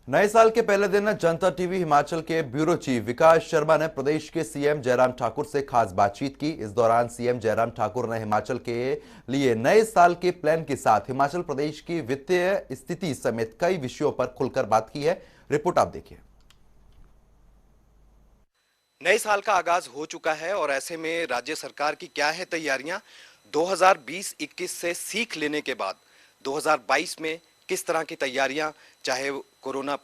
नए साल के पहले दिन जनता टीवी हिमाचल के ब्यूरो चीफ विकास शर्मा ने प्रदेश के सीएम जयराम ठाकुर से खास बातचीत की। इस दौरान सीएम जयराम ठाकुर ने हिमाचल के लिए नए साल के प्लान के साथ हिमाचल प्रदेश की वित्तीय स्थिति समेत कई विषयों पर खुलकर बात की है। रिपोर्ट आप देखिए। नए साल का आगाज हो चुका है और ऐसे में राज्य सरकार की क्या है तैयारियां 2020-21 से सीख लेने के बाद 2022 में किस तरह की तैयारियां, चाहे कोरोना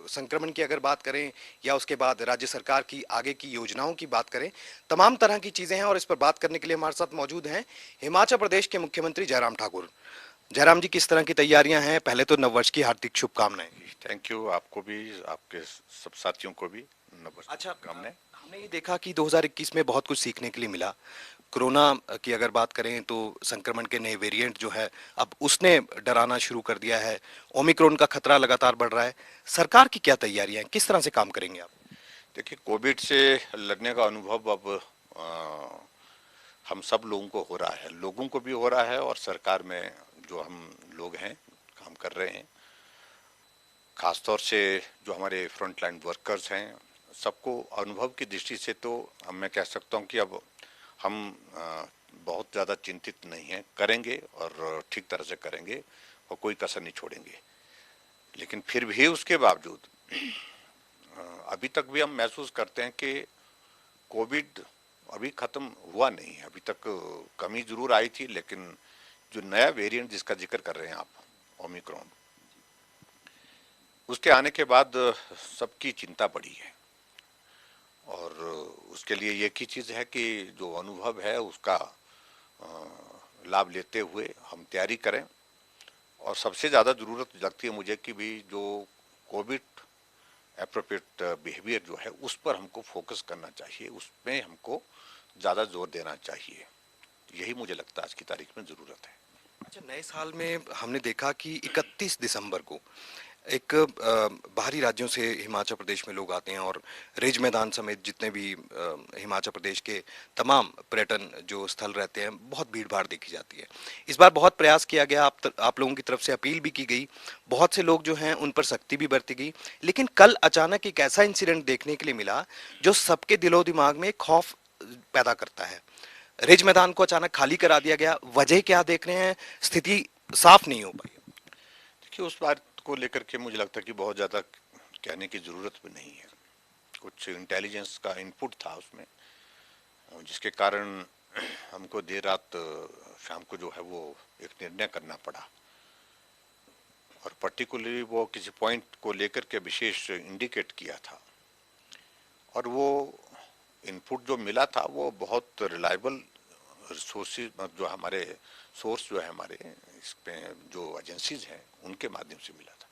संक्रमण की अगर बात करें या उसके बाद राज्य सरकार की आगे की योजनाओं की बात करें, तमाम तरह की चीजें हैं। और इस पर बात करने के लिए हमारे साथ मौजूद हैं हिमाचल प्रदेश के मुख्यमंत्री जयराम ठाकुर। जयराम जी, किस तरह की तैयारियां हैं? पहले तो नववर्ष की हार्दिक शुभकामनाएं। थैंक यू, आपको भी, आपके सब साथियों को भी नमस्कार। अच्छा, हमने ये देखा कि 2021 में बहुत कुछ सीखने के लिए मिला। कोरोना की अगर बात करें तो संक्रमण के नए वेरिएंट जो है अब उसने डराना शुरू कर दिया है। ओमिक्रॉन का खतरा लगातार बढ़ रहा है। सरकार की क्या तैयारियां हैं, किस तरह से काम करेंगे आप? देखिए, कोविड से लड़ने का अनुभव अब हम सब लोगों को हो रहा है, लोगों को भी हो रहा है और सरकार में जो हम लोग हैं काम कर रहे हैं, खासतौर से जो हमारे फ्रंट लाइन वर्कर्स हैं, सबको अनुभव की दृष्टि से तो मैं कह सकता हूं कि अब हम बहुत ज़्यादा चिंतित नहीं हैं, करेंगे और ठीक तरह से करेंगे और कोई कसर नहीं छोड़ेंगे। लेकिन फिर भी उसके बावजूद अभी तक भी हम महसूस करते हैं कि कोविड अभी ख़त्म हुआ नहीं है। अभी तक कमी ज़रूर आई थी, लेकिन जो नया वेरिएंट जिसका जिक्र कर रहे हैं आप, ओमिक्रॉन, उसके आने के बाद सबकी चिंता बढ़ी है और उसके लिए एक ही चीज़ है कि जो अनुभव है उसका लाभ लेते हुए हम तैयारी करें। और सबसे ज़्यादा ज़रूरत लगती है मुझे कि भी जो कोविड एप्रोप्रिएट बिहेवियर जो है उस पर हमको फोकस करना चाहिए, उसमें हमको ज़्यादा जोर देना चाहिए। यही मुझे लगता है आज की तारीख में ज़रूरत है। अच्छा, नए साल में हमने देखा कि 31 दिसंबर को एक बाहरी राज्यों से हिमाचल प्रदेश में लोग आते हैं और रिज मैदान समेत जितने भी हिमाचल प्रदेश के तमाम पर्यटन जो स्थल रहते हैं, बहुत भीड़ भाड़ देखी जाती है। इस बार बहुत प्रयास किया गया, आप लोगों की तरफ से अपील भी की गई, बहुत से लोग जो हैं उन पर सख्ती भी बरती गई। लेकिन कल अचानक एक ऐसा इंसिडेंट देखने के लिए मिला जो सबके दिलो दिमाग में खौफ पैदा करता है। रिज मैदान को अचानक खाली करा दिया गया। वजह क्या देख रहे हैं? स्थिति साफ नहीं हो पाई। देखिए, उस बात को लेकर के मुझे लगता है कि बहुत ज़्यादा कहने की ज़रूरत भी नहीं है। कुछ इंटेलिजेंस का इनपुट था उसमें, जिसके कारण हमको देर रात शाम को जो है वो एक निर्णय करना पड़ा और पर्टिकुलरली वो किसी पॉइंट को लेकर के विशेष इंडिकेट किया था और वो इनपुट जो मिला था वो बहुत रिलायबल रिसोर्सेज, जो हमारे सोर्स जो है हमारे इसमें जो एजेंसीज हैं उनके माध्यम से मिला था।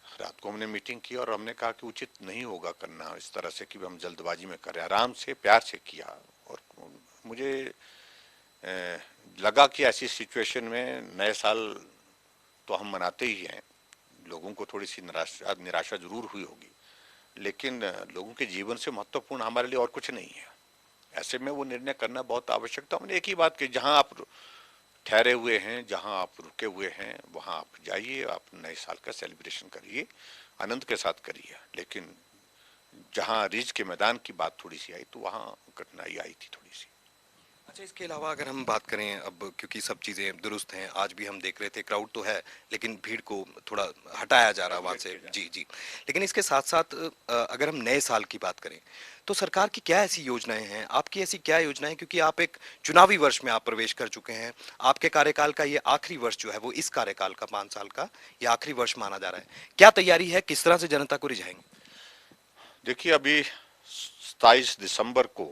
रात को हमने मीटिंग की और हमने कहा कि उचित नहीं होगा करना इस तरह से कि हम जल्दबाजी में करें, आराम से प्यार से किया। और मुझे लगा कि ऐसी सिचुएशन में नए साल तो हम मनाते ही हैं, लोगों को थोड़ी सी निराशा जरूर हुई होगी, लेकिन लोगों के जीवन से महत्वपूर्ण हमारे लिए और कुछ नहीं है। ऐसे में वो निर्णय करना बहुत आवश्यक था। हमने एक ही बात की, जहां आप ठहरे हुए हैं, जहां आप रुके हुए हैं, वहां आप जाइए, आप नए साल का सेलिब्रेशन करिए, आनंद के साथ करिए। लेकिन जहां रिज के मैदान की बात थोड़ी सी आई तो वहां कठिनाई आई थी थोड़ी सी। अच्छा, इसके अलावा अगर हम बात करें, अब क्योंकि सब चीज़ें दुरुस्त हैं, आज भी हम देख रहे थे क्राउड तो है लेकिन भीड़ को थोड़ा हटाया जा रहा है वहाँ से। जी जी। लेकिन इसके साथ साथ अगर हम नए साल की बात करें तो सरकार की क्या ऐसी योजनाएं हैं, आपकी ऐसी क्या योजनाएं, क्योंकि आप एक चुनावी वर्ष में आप प्रवेश कर चुके हैं। आपके कार्यकाल का ये आखिरी वर्ष जो है वो इस कार्यकाल का 5 साल का ये आखिरी वर्ष माना जा रहा है। क्या तैयारी है, किस तरह से जनता को रिझाएंगे? देखिए, अभी 27 दिसंबर को,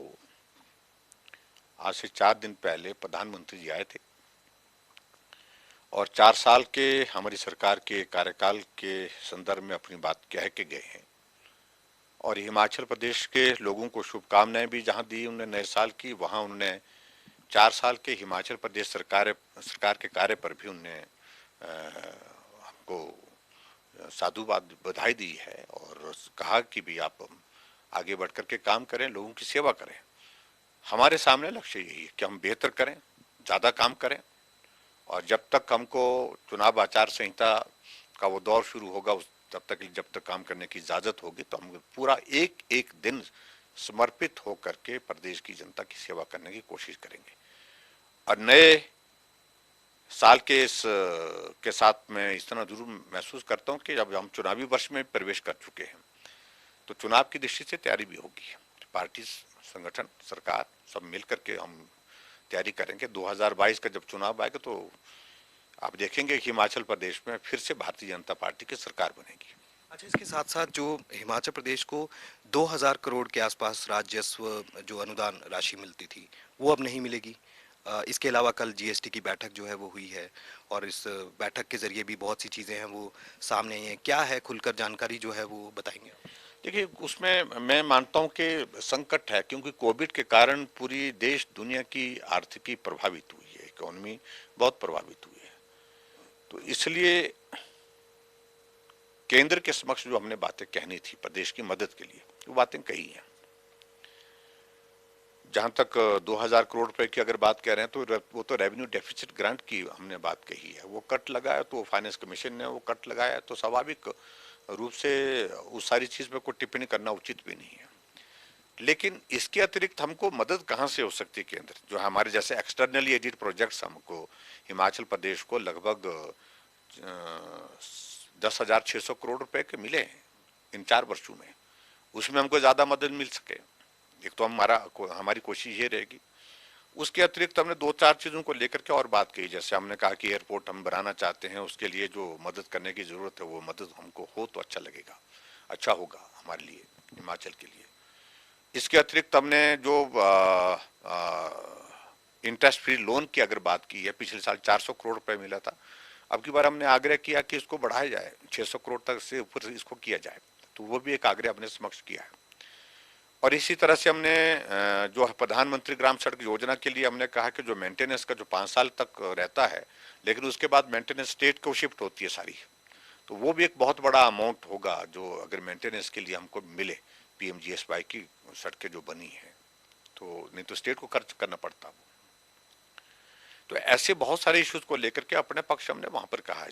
आज से 4 दिन पहले प्रधानमंत्री जी आए थे और 4 साल के हमारी सरकार के कार्यकाल के संदर्भ में अपनी बात कह के गए हैं और हिमाचल प्रदेश के लोगों को शुभकामनाएं भी जहां दी उन्होंने नए साल की, वहां उन्होंने 4 साल के हिमाचल प्रदेश सरकार के कार्य पर भी उन्होंने हमको साधुवाद बधाई दी है और कहा कि भी आप आगे बढ़ करके काम करें, लोगों की सेवा करें। हमारे सामने लक्ष्य यही है कि हम बेहतर करें, ज़्यादा काम करें और जब तक हमको चुनाव आचार संहिता का वो दौर शुरू होगा, उस जब तक काम करने की इजाजत होगी, तो हम पूरा एक एक दिन समर्पित होकर के प्रदेश की जनता की सेवा करने की कोशिश करेंगे। और नए साल के के साथ मैं इस तरह जरूर महसूस करता हूं कि जब हम चुनावी वर्ष में प्रवेश कर चुके हैं, तो चुनाव की दृष्टि से तैयारी भी होगी। पार्टी, संगठन, सरकार सब मिलकर के हम तैयारी करेंगे। 2022 का जब चुनाव आएगा तो आप देखेंगे कि हिमाचल प्रदेश में फिर से भारतीय जनता पार्टी की सरकार बनेगी। अच्छा, इसके साथ साथ जो हिमाचल प्रदेश को 2000 करोड़ के आसपास राजस्व जो अनुदान राशि मिलती थी, वो अब नहीं मिलेगी। इसके अलावा कल जीएसटी की बैठक जो है वो हुई है, और इस बैठक के जरिए भी बहुत सी चीज़ें हैं वो सामने आई हैं। क्या है, खुलकर जानकारी जो है वो बताएंगे? देखिए, उसमें मैं मानता हूं कि संकट है, क्योंकि कोविड के कारण पूरी देश दुनिया की आर्थिकी प्रभावित हुई है, इकोनॉमी बहुत प्रभावित हुई है। तो इसलिए केंद्र के समक्ष जो हमने बातें कहनी थी प्रदेश की मदद के लिए, वो बातें कही हैं। जहां तक 2000 करोड़ रुपए की अगर बात कह रहे हैं, तो वो तो रेवेन्यू डेफिसिट ग्रांट की हमने बात कही है। वो कट लगाया तो फाइनेंस कमीशन ने वो कट लगाया, तो स्वाभाविक रूप से उस सारी चीज में कोई टिप्पणी करना उचित भी नहीं है। लेकिन इसके अतिरिक्त हमको मदद कहां से हो सकती है? केंद्र जो हमारे जैसे एक्सटर्नली एडेड प्रोजेक्ट्स हमको हिमाचल प्रदेश को लगभग 10,600 करोड़ रुपए के मिले हैं इन 4 वर्षों में, उसमें हमको ज्यादा मदद मिल सके। एक तो हमारी कोशिश ये रहेगी। उसके अतिरिक्त हमने 2-4 चीजों को लेकर के और बात की, जैसे हमने कहा कि एयरपोर्ट हम बनाना चाहते हैं, उसके लिए जो मदद करने की जरूरत है वो मदद हमको हो तो अच्छा लगेगा, अच्छा होगा हमारे लिए, हिमाचल के लिए। इसके अतिरिक्त हमने जो इंटरेस्ट फ्री लोन की अगर बात की है, पिछले साल 400 करोड़ रुपए मिला था, अब की बार हमने आग्रह किया कि इसको बढ़ाया जाए, 600 करोड़ तक से ऊपर इसको किया जाए, तो वो भी एक आग्रह अपने समक्ष किया है। और इसी तरह से हमने जो प्रधानमंत्री ग्राम सड़क योजना के लिए हमने कहा कि जो मेंटेनेंस का जो 5 साल तक रहता है, लेकिन उसके बाद मेंटेनेंस स्टेट को शिफ्ट होती है सारी, तो वो भी एक बहुत बड़ा अमाउंट होगा जो अगर मेंटेनेंस के लिए हमको मिले। पीएमजीएसवाई की सड़कें जो बनी है, तो नहीं तो स्टेट को खर्च करना पड़ता वो। तो ऐसे बहुत सारे इश्यूज को लेकर के अपने पक्ष हमने वहां पर कहा है।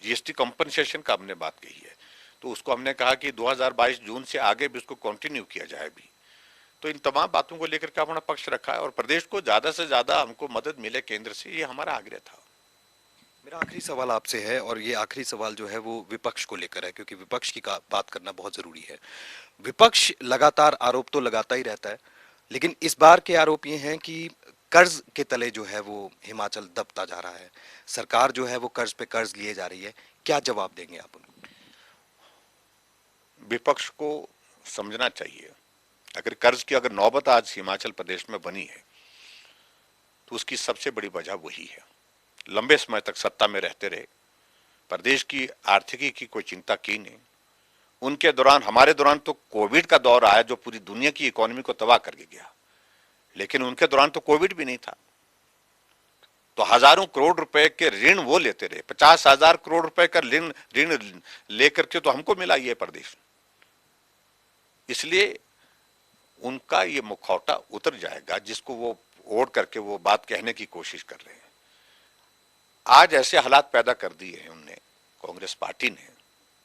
जीएसटी कंपनसेशन का हमने बात कही है, तो उसको हमने कहा कि 2022 जून से आगे भी उसको कंटिन्यू किया जाए भी। तो इन तमाम बातों को लेकर के अपना पक्ष रखा है, और प्रदेश को ज्यादा से ज्यादा हमको मदद मिले केंद्र से, ये हमारा आग्रह था। मेरा आखिरी सवाल आपसे है, और ये आखिरी सवाल जो है वो विपक्ष को लेकर है, क्योंकि विपक्ष की बात करना बहुत जरूरी है। विपक्ष लगातार आरोप तो लगाता ही रहता है, लेकिन इस बार के आरोप ये हैं कि कर्ज के तले जो है वो हिमाचल दबता जा रहा है, सरकार जो है वो कर्ज पे कर्ज लिए जा रही है। क्या जवाब देंगे आप उनको? विपक्ष को समझना चाहिए, अगर कर्ज की अगर नौबत आज हिमाचल प्रदेश में बनी है, तो उसकी सबसे बड़ी वजह वही है। लंबे समय तक सत्ता में रहते रहे, प्रदेश की आर्थिकी की कोई चिंता की नहीं। उनके दौरान, हमारे दौरान तो कोविड का दौर आया जो पूरी दुनिया की इकोनॉमी को तबाह करके गया, लेकिन उनके दौरान तो कोविड भी नहीं था। तो हजारों करोड़ रुपए के ऋण वो लेते रहे, 50,000 करोड़ रुपए का ऋण लेकर के तो हमको मिला ये प्रदेश। इसलिए उनका ये मुखौटा उतर जाएगा, जिसको वो ओढ़ करके वो बात कहने की कोशिश कर रहे हैं। आज ऐसे हालात पैदा कर दिए हैं उनने, कांग्रेस पार्टी ने,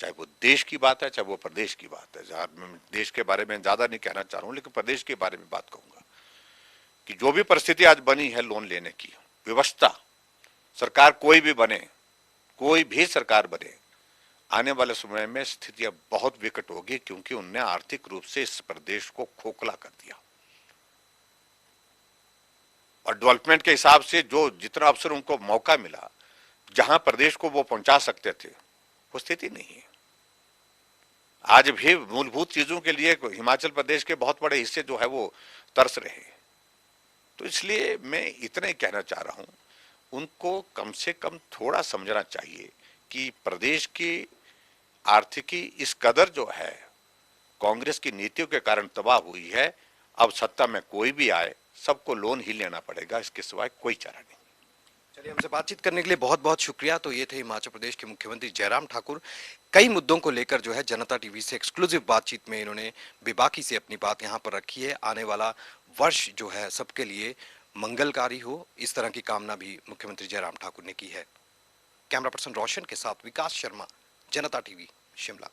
चाहे वो देश की बात है चाहे वो प्रदेश की बात है। मैं देश के बारे में ज्यादा नहीं कहना चाह रहा हूं, लेकिन प्रदेश के बारे में बात कहूंगा कि जो भी परिस्थिति आज बनी है लोन लेने की व्यवस्था, सरकार कोई भी बने, कोई भी सरकार बने, आने वाले समय में स्थितियां बहुत विकट होगी, क्योंकि उनने आर्थिक रूप से इस प्रदेश को खोखला कर दिया। और डेवलपमेंट के हिसाब से जो जितना अवसर उनको मौका मिला, जहां प्रदेश को वो पहुंचा सकते थे, वो स्थिति नहीं है। आज भी मूलभूत चीजों के लिए हिमाचल प्रदेश के बहुत बड़े हिस्से जो है वो तरस रहे हैं। तो इसलिए मैं इतना ही कहना चाह रहा हूं, उनको कम से कम थोड़ा समझना चाहिए कि प्रदेश की आर्थिकी इस कदर जो है कांग्रेस की नीतियों के कारण तबाह हुई है। अब सत्ता में कोई भी आए, सबको लोन ही लेना पड़ेगा, इसके सिवाय कोई चारा नहीं। चलिए, हमसे बातचीत करने के लिए बहुत बहुत शुक्रिया। तो ये थे हिमाचल प्रदेश के मुख्यमंत्री जयराम ठाकुर। कई मुद्दों को लेकर जो है जनता टीवी से एक्सक्लूसिव बातचीत में इन्होंने बेबाकी से अपनी बात यहाँ पर रखी है। आने वाला वर्ष जो है सबके लिए मंगलकारी हो, इस तरह की कामना भी मुख्यमंत्री जयराम ठाकुर ने की है। कैमरा पर्सन रोशन के साथ विकास शर्मा, जनता टीवी, शिमला।